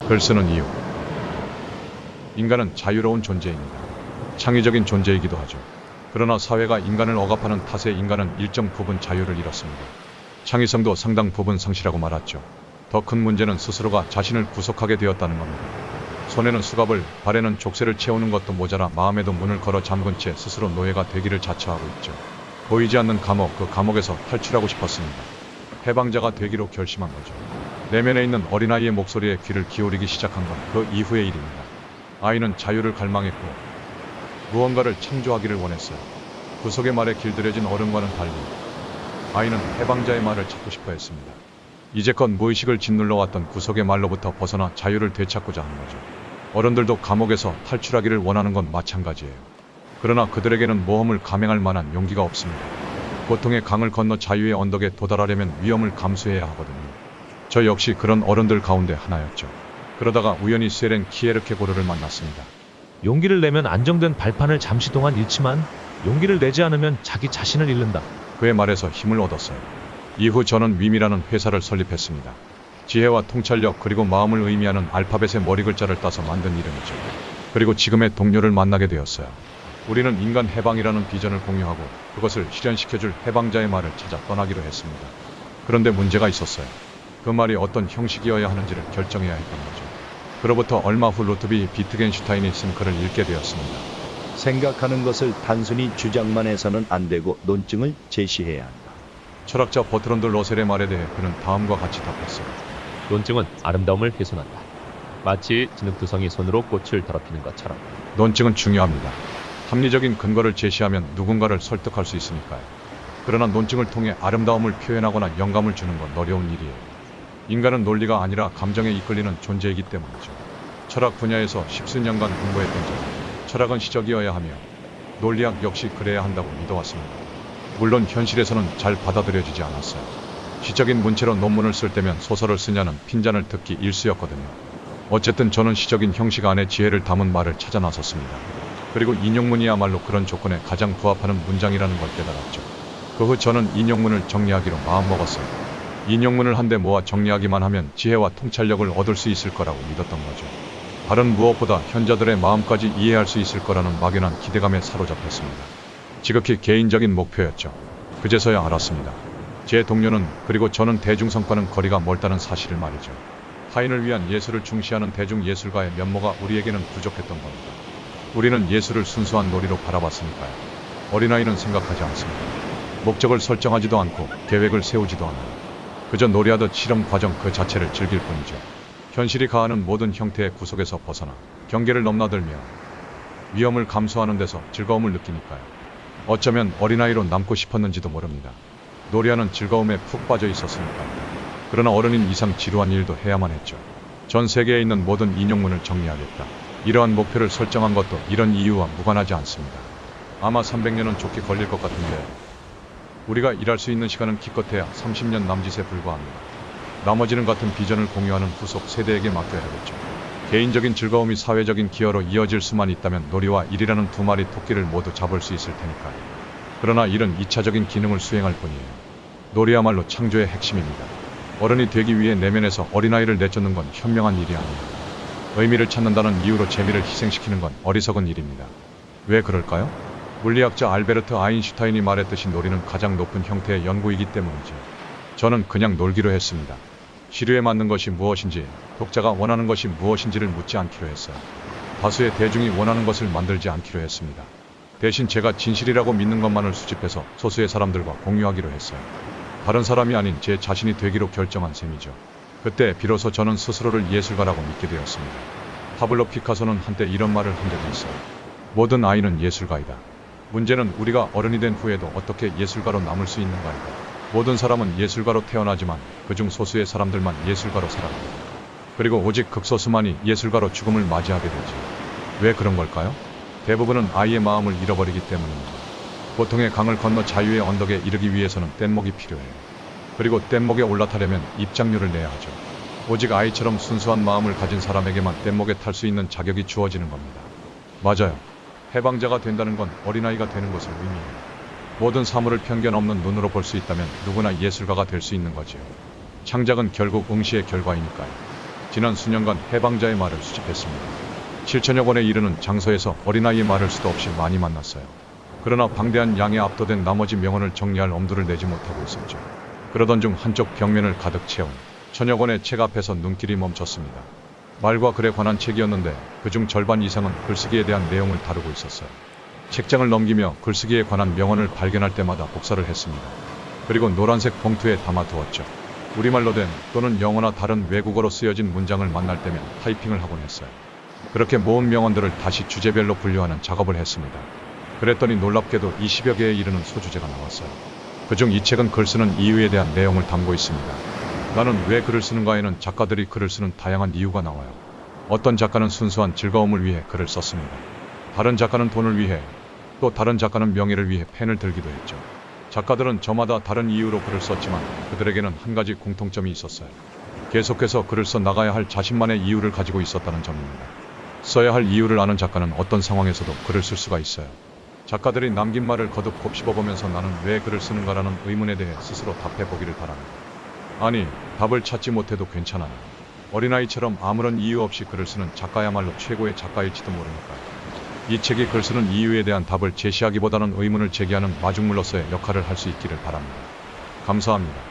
글 쓰는 이유. 인간은 자유로운 존재입니다. 창의적인 존재이기도 하죠. 그러나 사회가 인간을 억압하는 탓에 인간은 일정 부분 자유를 잃었습니다. 창의성도 상당 부분 상실하고 말았죠. 더 큰 문제는 스스로가 자신을 구속하게 되었다는 겁니다. 손에는 수갑을, 발에는 족쇄를 채우는 것도 모자라 마음에도 문을 걸어 잠근 채 스스로 노예가 되기를 자처하고 있죠. 보이지 않는 감옥, 그 감옥에서 탈출하고 싶었습니다. 해방자가 되기로 결심한 거죠. 내면에 있는 어린아이의 목소리에 귀를 기울이기 시작한 건 그 이후의 일입니다. 아이는 자유를 갈망했고 무언가를 창조하기를 원했어요. 구속의 말에 길들여진 어른과는 달리 아이는 해방자의 말을 찾고 싶어 했습니다. 이제껏 무의식을 짓눌러왔던 구속의 말로부터 벗어나 자유를 되찾고자 하는 거죠. 어른들도 감옥에서 탈출하기를 원하는 건 마찬가지예요. 그러나 그들에게는 모험을 감행할 만한 용기가 없습니다. 고통의 강을 건너 자유의 언덕에 도달하려면 위험을 감수해야 하거든요. 저 역시 그런 어른들 가운데 하나였죠. 그러다가 우연히 스에렌 키에르케고르를 만났습니다. 용기를 내면 안정된 발판을 잠시 동안 잃지만 용기를 내지 않으면 자기 자신을 잃는다. 그의 말에서 힘을 얻었어요. 이후 저는 위미라는 회사를 설립했습니다. 지혜와 통찰력 그리고 마음을 의미하는 알파벳의 머리 글자를 따서 만든 이름이죠. 그리고 지금의 동료를 만나게 되었어요. 우리는 인간 해방이라는 비전을 공유하고 그것을 실현시켜줄 해방자의 말을 찾아 떠나기로 했습니다. 그런데 문제가 있었어요. 그 말이 어떤 형식이어야 하는지를 결정해야 했던 거죠. 그로부터 얼마 후 루트비 비트겐슈타인이 쓴 글을 읽게 되었습니다. 생각하는 것을 단순히 주장만 해서는 안 되고 논증을 제시해야 한다. 철학자 버트런드 러셀의 말에 대해 그는 다음과 같이 답했어요. 논증은 아름다움을 훼손한다. 마치 진흙두성이 손으로 꽃을 더럽히는 것처럼. 논증은 중요합니다. 합리적인 근거를 제시하면 누군가를 설득할 수 있으니까요. 그러나 논증을 통해 아름다움을 표현하거나 영감을 주는 건 어려운 일이에요. 인간은 논리가 아니라 감정에 이끌리는 존재이기 때문이죠. 철학 분야에서 십수년간 공부했던 저, 철학은 시적이어야 하며 논리학 역시 그래야 한다고 믿어왔습니다. 물론 현실에서는 잘 받아들여지지 않았어요. 시적인 문체로 논문을 쓸 때면 소설을 쓰냐는 핀잔을 듣기 일쑤였거든요. 어쨌든 저는 시적인 형식 안에 지혜를 담은 말을 찾아 나섰습니다. 그리고 인용문이야말로 그런 조건에 가장 부합하는 문장이라는 걸 깨달았죠. 그 후 저는 인용문을 정리하기로 마음먹었어요. 인용문을 한데 모아 정리하기만 하면 지혜와 통찰력을 얻을 수 있을 거라고 믿었던 거죠. 다른 무엇보다 현자들의 마음까지 이해할 수 있을 거라는 막연한 기대감에 사로잡혔습니다. 지극히 개인적인 목표였죠. 그제서야 알았습니다. 제 동료는, 그리고 저는 대중성과는 거리가 멀다는 사실을 말이죠. 타인을 위한 예술을 중시하는 대중예술가의 면모가 우리에게는 부족했던 겁니다. 우리는 예술을 순수한 놀이로 바라봤으니까요. 어린아이는 생각하지 않습니다. 목적을 설정하지도 않고 계획을 세우지도 않아요. 그저 놀이하듯 실험 과정 그 자체를 즐길 뿐이죠. 현실이 가하는 모든 형태의 구속에서 벗어나 경계를 넘나들며 위험을 감수하는 데서 즐거움을 느끼니까요. 어쩌면 어린아이로 남고 싶었는지도 모릅니다. 놀이하는 즐거움에 푹 빠져 있었으니까요. 그러나 어른인 이상 지루한 일도 해야만 했죠. 전 세계에 있는 모든 인용문을 정리하겠다. 이러한 목표를 설정한 것도 이런 이유와 무관하지 않습니다. 아마 300년은 좋게 걸릴 것 같은데 우리가 일할 수 있는 시간은 기껏해야 30년 남짓에 불과합니다. 나머지는 같은 비전을 공유하는 후속 세대에게 맡겨야겠죠. 개인적인 즐거움이 사회적인 기여로 이어질 수만 있다면 놀이와 일이라는 두 마리 토끼를 모두 잡을 수 있을 테니까요. 그러나 일은 2차적인 기능을 수행할 뿐이에요. 놀이야말로 창조의 핵심입니다. 어른이 되기 위해 내면에서 어린아이를 내쫓는 건 현명한 일이 아니에요. 의미를 찾는다는 이유로 재미를 희생시키는 건 어리석은 일입니다. 왜 그럴까요? 물리학자 알베르트 아인슈타인이 말했듯이 놀이는 가장 높은 형태의 연구이기 때문이죠. 저는 그냥 놀기로 했습니다. 시류에 맞는 것이 무엇인지, 독자가 원하는 것이 무엇인지를 묻지 않기로 했어요. 다수의 대중이 원하는 것을 만들지 않기로 했습니다. 대신 제가 진실이라고 믿는 것만을 수집해서 소수의 사람들과 공유하기로 했어요. 다른 사람이 아닌 제 자신이 되기로 결정한 셈이죠. 그때 비로소 저는 스스로를 예술가라고 믿게 되었습니다. 파블로 피카소는 한때 이런 말을 한 적이 있어요. 모든 아이는 예술가이다. 문제는 우리가 어른이 된 후에도 어떻게 예술가로 남을 수 있는가이다. 모든 사람은 예술가로 태어나지만 그중 소수의 사람들만 예술가로 살아갑니다. 그리고 오직 극소수만이 예술가로 죽음을 맞이하게 되지. 왜 그런 걸까요? 대부분은 아이의 마음을 잃어버리기 때문입니다. 고통의 강을 건너 자유의 언덕에 이르기 위해서는 뗏목이 필요해요. 그리고 뗏목에 올라타려면 입장료를 내야 하죠. 오직 아이처럼 순수한 마음을 가진 사람에게만 뗏목에 탈 수 있는 자격이 주어지는 겁니다. 맞아요. 해방자가 된다는 건 어린아이가 되는 것을 의미해요. 모든 사물을 편견 없는 눈으로 볼 수 있다면 누구나 예술가가 될 수 있는 거지요. 창작은 결국 응시의 결과이니까요. 지난 수년간 해방자의 말을 수집했습니다. 7천여 권에 이르는 장서에서 어린아이의 말을 수도 없이 많이 만났어요. 그러나 방대한 양에 압도된 나머지 명언을 정리할 엄두를 내지 못하고 있었죠. 그러던 중 한쪽 벽면을 가득 채운 천여 권의 책 앞에서 눈길이 멈췄습니다. 말과 글에 관한 책이었는데 그중 절반 이상은 글쓰기에 대한 내용을 다루고 있었어요. 책장을 넘기며 글쓰기에 관한 명언을 발견할 때마다 복사를 했습니다. 그리고 노란색 봉투에 담아두었죠. 우리말로 된 또는 영어나 다른 외국어로 쓰여진 문장을 만날 때면 타이핑을 하곤 했어요. 그렇게 모은 명언들을 다시 주제별로 분류하는 작업을 했습니다. 그랬더니 놀랍게도 20여 개에 이르는 소주제가 나왔어요. 그중 이 책은 글 쓰는 이유에 대한 내용을 담고 있습니다. 나는 왜 글을 쓰는가에는 작가들이 글을 쓰는 다양한 이유가 나와요. 어떤 작가는 순수한 즐거움을 위해 글을 썼습니다. 다른 작가는 돈을 위해, 또 다른 작가는 명예를 위해 펜을 들기도 했죠. 작가들은 저마다 다른 이유로 글을 썼지만 그들에게는 한 가지 공통점이 있었어요. 계속해서 글을 써 나가야 할 자신만의 이유를 가지고 있었다는 점입니다. 써야 할 이유를 아는 작가는 어떤 상황에서도 글을 쓸 수가 있어요. 작가들이 남긴 말을 거듭 곱씹어보면서 나는 왜 글을 쓰는가라는 의문에 대해 스스로 답해보기를 바랍니다. 아니, 답을 찾지 못해도 괜찮아요. 어린아이처럼 아무런 이유 없이 글을 쓰는 작가야말로 최고의 작가일지도 모르니까요. 이 책이 글 쓰는 이유에 대한 답을 제시하기보다는 의문을 제기하는 마중물로서의 역할을 할 수 있기를 바랍니다. 감사합니다.